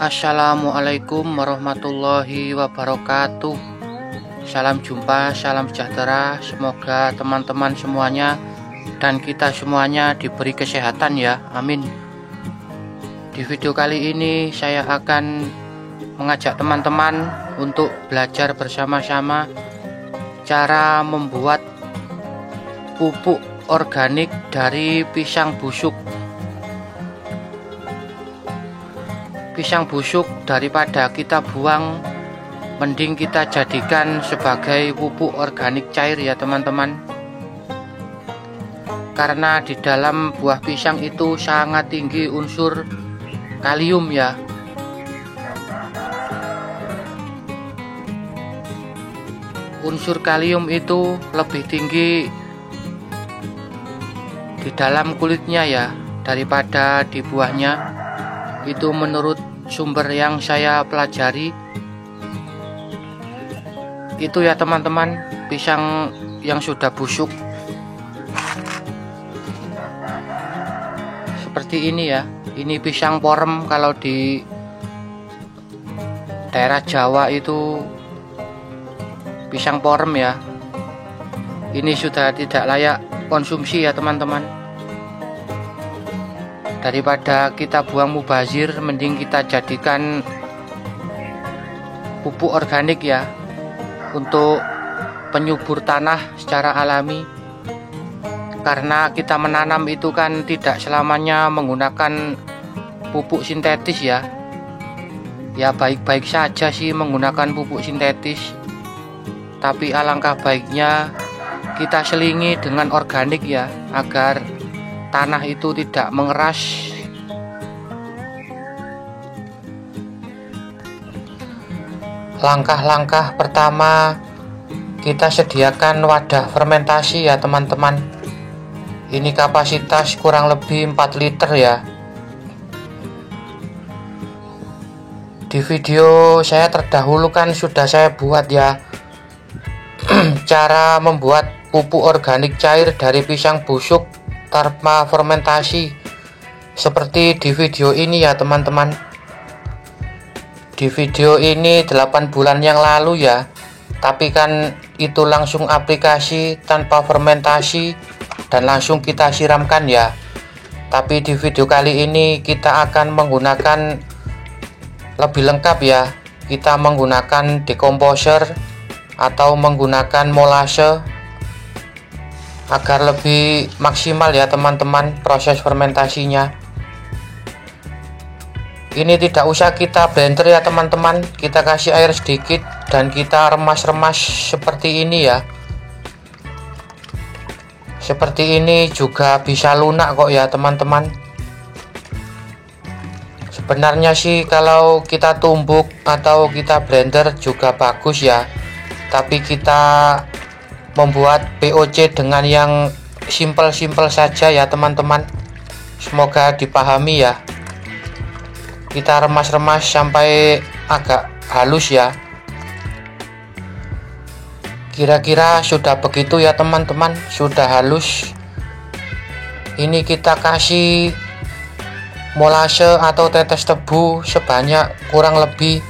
Assalamualaikum warahmatullahi wabarakatuh. Salam jumpa, salam sejahtera. Semoga teman-teman semuanya dan kita semuanya diberi kesehatan ya, amin. Di video kali ini saya akan mengajak teman-teman untuk belajar bersama-sama cara membuat pupuk organik dari pisang busuk. Pisang busuk daripada kita buang, mending kita jadikan sebagai pupuk organik cair ya teman-teman. Karena di dalam buah pisang itu sangat tinggi unsur kalium ya. Unsur kalium itu lebih tinggi di dalam kulitnya ya daripada di buahnya. Itu menurut sumber yang saya pelajari. Itu ya teman-teman, pisang yang sudah busuk seperti ini ya. Ini pisang porem, kalau di daerah Jawa itu pisang porem ya. Ini sudah tidak layak konsumsi ya teman-teman. Daripada kita buang mubazir, mending kita jadikan pupuk organik ya, untuk penyubur tanah secara alami. Karena kita menanam itu kan tidak selamanya menggunakan pupuk sintetis ya. Ya baik-baik saja sih menggunakan pupuk sintetis, tapi alangkah baiknya kita selingi dengan organik ya, agar tanah itu tidak mengeras. Langkah-langkah pertama, kita sediakan wadah fermentasi ya teman-teman. Ini kapasitas kurang lebih 4 liter ya. Di video saya terdahulu kan sudah saya buat ya cara membuat pupuk organik cair dari pisang busuk tanpa fermentasi, seperti di video ini ya teman-teman. Di video ini 8 bulan yang lalu ya, tapi kan itu langsung aplikasi tanpa fermentasi dan langsung kita siramkan ya. Tapi di video kali ini kita akan menggunakan lebih lengkap ya. Kita menggunakan decomposer atau menggunakan molase agar lebih maksimal ya teman-teman proses fermentasinya. Ini tidak usah kita blender ya teman-teman, kita kasih air sedikit dan kita remas-remas seperti ini ya. Seperti ini juga bisa lunak kok ya teman-teman. Sebenarnya sih kalau kita tumbuk atau kita blender juga bagus ya, tapi kita membuat POC dengan yang simple-simple saja ya teman-teman. Semoga dipahami ya. Kita remas-remas sampai agak halus ya. Kira-kira sudah begitu ya teman-teman, sudah halus. Ini kita kasih molase atau tetes tebu sebanyak kurang lebih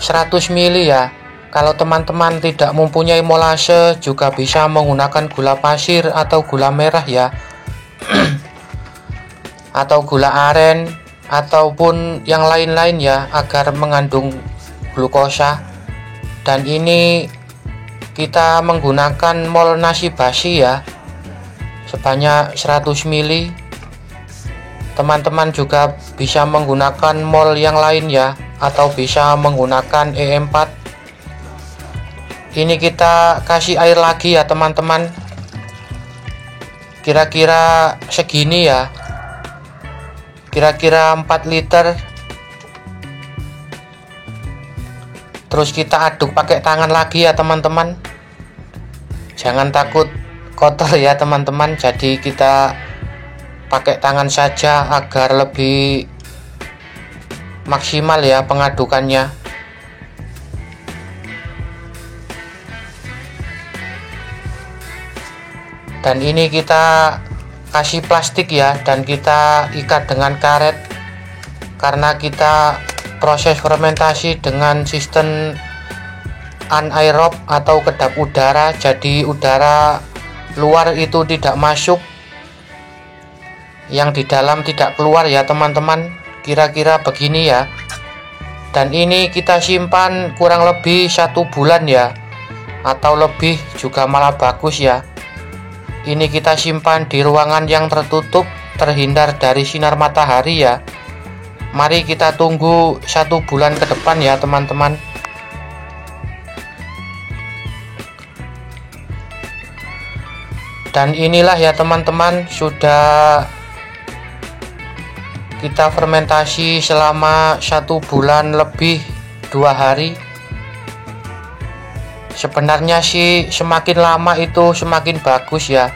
100 ml ya. Kalau teman-teman tidak mempunyai molase, juga bisa menggunakan gula pasir atau gula merah ya atau gula aren ataupun yang lain-lain ya, agar mengandung glukosa. Dan ini kita menggunakan mol nasi basi ya, sebanyak 100 ml. Teman-teman juga bisa menggunakan mol yang lain ya, atau bisa menggunakan E4. Ini kita kasih air lagi ya teman-teman, kira-kira segini ya, kira-kira 4 liter. Terus kita aduk pakai tangan lagi ya teman-teman. Jangan takut kotor ya teman-teman, jadi kita pakai tangan saja agar lebih maksimal ya pengadukannya. Dan ini kita kasih plastik ya, dan kita ikat dengan karet karena kita proses fermentasi dengan sistem anaerob atau kedap udara, jadi udara luar itu tidak masuk, yang di dalam tidak keluar ya teman-teman, kira-kira begini ya. Dan ini kita simpan kurang lebih 1 bulan ya, atau lebih juga malah bagus ya. Ini kita simpan di ruangan yang tertutup, terhindar dari sinar matahari ya. Mari kita tunggu 1 bulan ke depan ya teman-teman. Dan inilah ya teman-teman, sudah kita fermentasi selama 1 bulan lebih 2 hari. Sebenarnya sih semakin lama itu semakin bagus ya,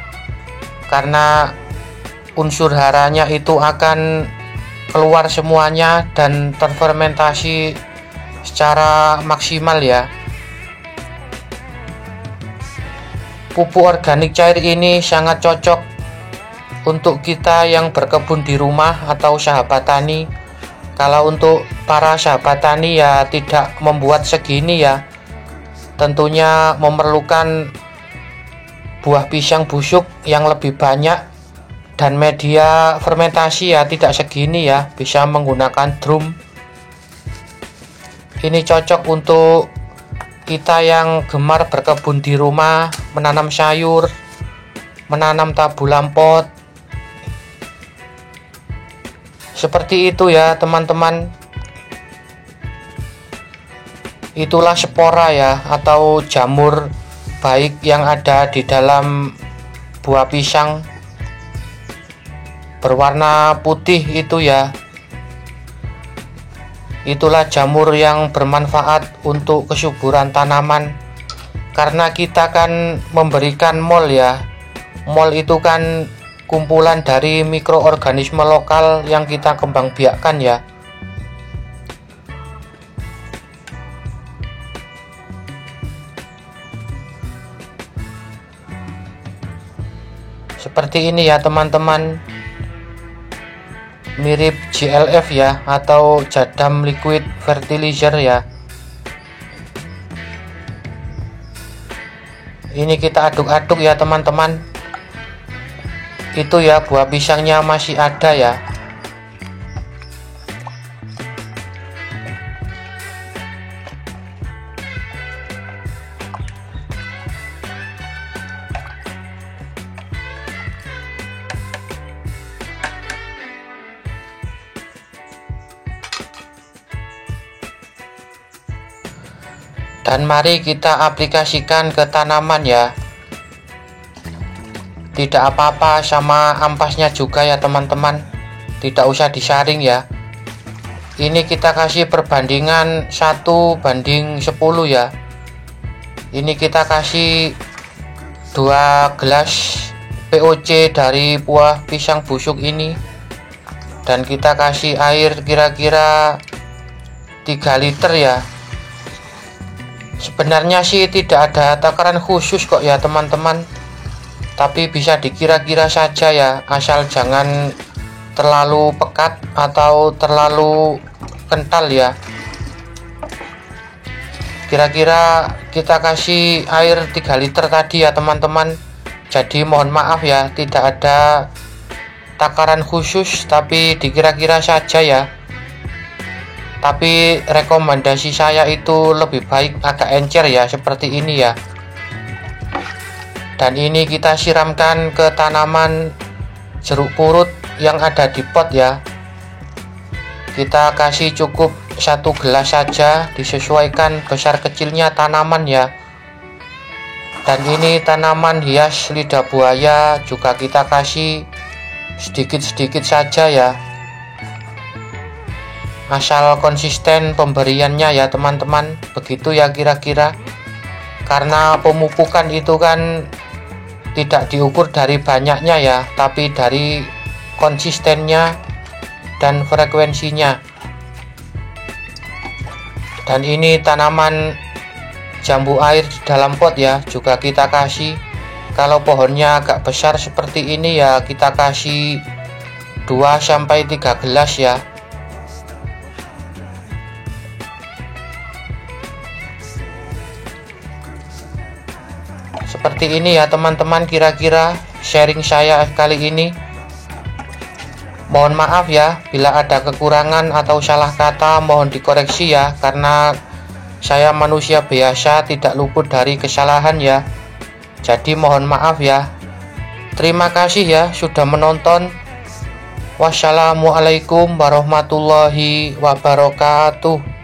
karena unsur haranya itu akan keluar semuanya dan terfermentasi secara maksimal ya. Pupuk organik cair ini sangat cocok untuk kita yang berkebun di rumah atau sahabat tani. Kalau untuk para sahabat tani ya tidak membuat segini ya, tentunya memerlukan buah pisang busuk yang lebih banyak, dan media fermentasi ya tidak segini ya, bisa menggunakan drum. Ini cocok untuk kita yang gemar berkebun di rumah, menanam sayur, menanam tabu lampot. Seperti itu ya teman-teman. Itulah spora ya, atau jamur baik yang ada di dalam buah pisang berwarna putih itu ya. Itulah jamur yang bermanfaat untuk kesuburan tanaman, karena kita kan memberikan mol ya. Mol itu kan kumpulan dari mikroorganisme lokal yang kita kembang biakkan ya. Seperti ini ya teman-teman, mirip GLF ya, atau Jadam Liquid Fertilizer ya. Ini kita aduk-aduk ya teman-teman. Itu ya, buah pisangnya masih ada ya. Dan mari kita aplikasikan ke tanaman ya. Tidak apa-apa sama ampasnya juga ya teman-teman, tidak usah disaring ya. Ini kita kasih perbandingan 1:10 ya. Ini kita kasih 2 gelas POC dari buah pisang busuk ini, dan kita kasih air kira-kira 3 liter ya. Sebenarnya sih tidak ada takaran khusus kok ya teman-teman, tapi bisa dikira-kira saja ya, asal jangan terlalu pekat atau terlalu kental ya. Kira-kira kita kasih air 3 liter tadi ya teman-teman. Jadi mohon maaf ya, tidak ada takaran khusus, tapi dikira-kira saja ya. Tapi rekomendasi saya itu lebih baik agak encer ya, seperti ini ya. Dan ini kita siramkan ke tanaman jeruk purut yang ada di pot ya. Kita kasih cukup 1 gelas saja, disesuaikan besar kecilnya tanaman ya. Dan ini tanaman hias lidah buaya juga kita kasih sedikit-sedikit saja ya, asal konsisten pemberiannya ya teman-teman. Begitu ya kira-kira, karena pemupukan itu kan tidak diukur dari banyaknya ya, tapi dari konsistennya dan frekuensinya. Dan ini tanaman jambu air di dalam pot ya, juga kita kasih. Kalau pohonnya agak besar seperti ini ya, kita kasih 2-3 gelas ya. Seperti ini ya teman-teman, kira-kira sharing saya kali ini. Mohon maaf ya bila ada kekurangan atau salah kata, mohon dikoreksi ya, karena saya manusia biasa, tidak luput dari kesalahan ya. Jadi mohon maaf ya. Terima kasih ya sudah menonton. Wassalamualaikum warahmatullahi wabarakatuh.